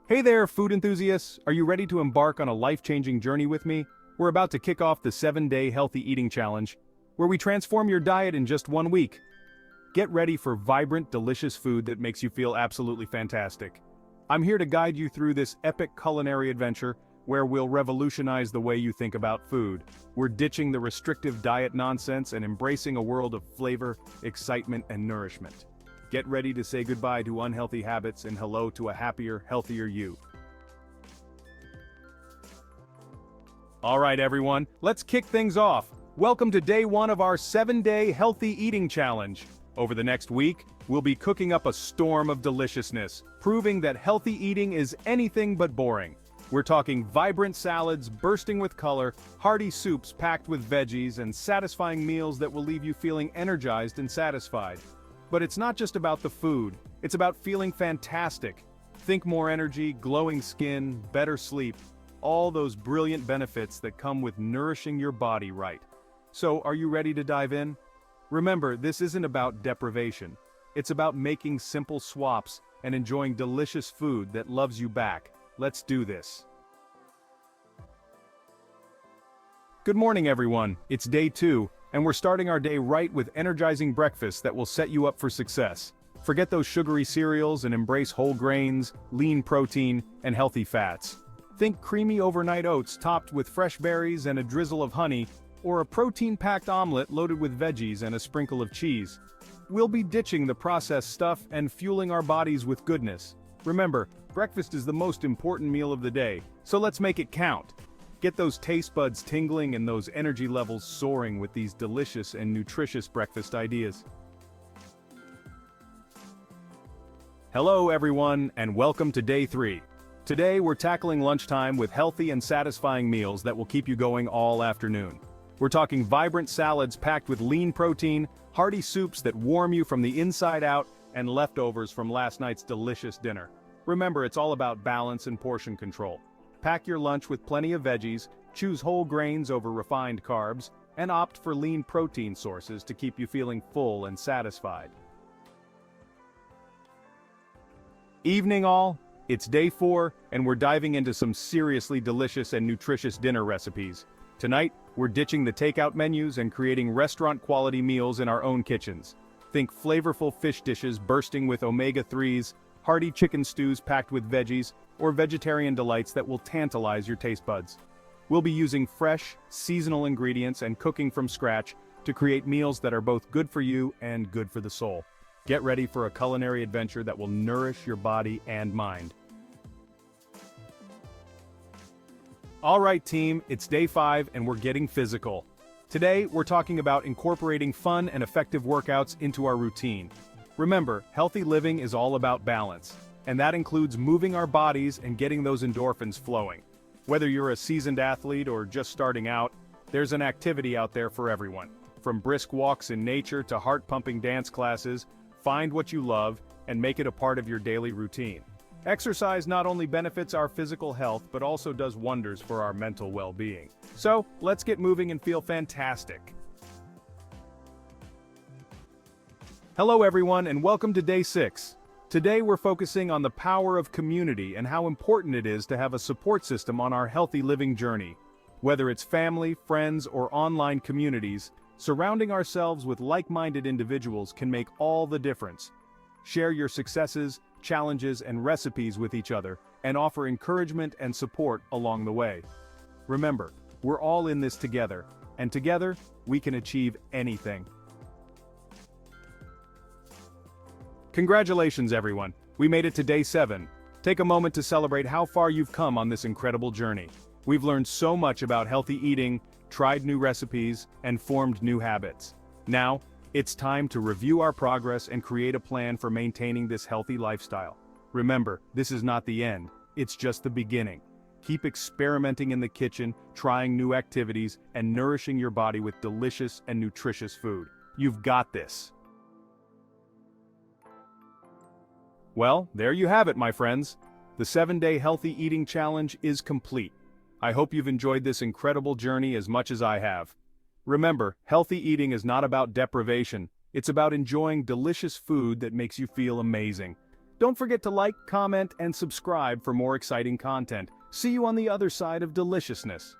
Hey there, food enthusiasts! Are you ready to embark on a life-changing journey with me? We're about to kick off the 7-day healthy eating challenge, where we transform your diet in just 1 week. Get ready for vibrant, delicious food that makes you feel absolutely fantastic. I'm here to guide you through this epic culinary adventure, where we'll revolutionize the way you think about food. We're ditching the restrictive diet nonsense and embracing a world of flavor, excitement, and nourishment. Get ready to say goodbye to unhealthy habits and hello to a happier, healthier you. Alright everyone, let's kick things off. Welcome to day 1 of our 7-day healthy eating challenge. Over the next week, we'll be cooking up a storm of deliciousness, proving that healthy eating is anything but boring. We're talking vibrant salads bursting with color, hearty soups packed with veggies, and satisfying meals that will leave you feeling energized and satisfied. But it's not just about the food, it's about feeling fantastic. Think more energy, glowing skin, better sleep, all those brilliant benefits that come with nourishing your body right. So, are you ready to dive in? Remember, this isn't about deprivation. It's about making simple swaps and enjoying delicious food that loves you back. Let's do this. Good morning everyone, it's day 2, and we're starting our day right with energizing breakfast that will set you up for success. Forget those sugary cereals and embrace whole grains, lean protein, and healthy fats. Think creamy overnight oats topped with fresh berries and a drizzle of honey, or a protein-packed omelet loaded with veggies and a sprinkle of cheese. We'll be ditching the processed stuff and fueling our bodies with goodness. Remember, breakfast is the most important meal of the day, so let's make it count. Get those taste buds tingling and those energy levels soaring with these delicious and nutritious breakfast ideas. Hello everyone, and welcome to day 3. Today we're tackling lunchtime with healthy and satisfying meals that will keep you going all afternoon. We're talking vibrant salads packed with lean protein, hearty soups that warm you from the inside out, and leftovers from last night's delicious dinner. Remember, it's all about balance and portion control. Pack your lunch with plenty of veggies, choose whole grains over refined carbs, and opt for lean protein sources to keep you feeling full and satisfied. Evening all, it's day 4, and we're diving into some seriously delicious and nutritious dinner recipes. Tonight, we're ditching the takeout menus and creating restaurant-quality meals in our own kitchens. Think flavorful fish dishes bursting with omega-3s, hearty chicken stews packed with veggies, or vegetarian delights that will tantalize your taste buds. We'll be using fresh, seasonal ingredients and cooking from scratch to create meals that are both good for you and good for the soul. Get ready for a culinary adventure that will nourish your body and mind. Alright team, it's day 5 and we're getting physical. Today, we're talking about incorporating fun and effective workouts into our routine. Remember, healthy living is all about balance, and that includes moving our bodies and getting those endorphins flowing. Whether you're a seasoned athlete or just starting out, there's an activity out there for everyone. From brisk walks in nature to heart-pumping dance classes, find what you love and make it a part of your daily routine. Exercise not only benefits our physical health but also does wonders for our mental well-being. So, let's get moving and feel fantastic. Hello everyone and welcome to day 6. Today we're focusing on the power of community and how important it is to have a support system on our healthy living journey. Whether it's family, friends, or online communities, surrounding ourselves with like-minded individuals can make all the difference. Share your successes, challenges, and recipes with each other, and offer encouragement and support along the way. Remember, we're all in this together, and together, we can achieve anything. Congratulations everyone, we made it to day 7. Take a moment to celebrate how far you've come on this incredible journey. We've learned so much about healthy eating, tried new recipes, and formed new habits. Now, it's time to review our progress and create a plan for maintaining this healthy lifestyle. Remember, this is not the end, it's just the beginning. Keep experimenting in the kitchen, trying new activities, and nourishing your body with delicious and nutritious food. You've got this. Well, there you have it, my friends. The 7-day healthy eating challenge is complete. I hope you've enjoyed this incredible journey as much as I have. Remember, healthy eating is not about deprivation, it's about enjoying delicious food that makes you feel amazing. Don't forget to like, comment, and subscribe for more exciting content. See you on the other side of deliciousness.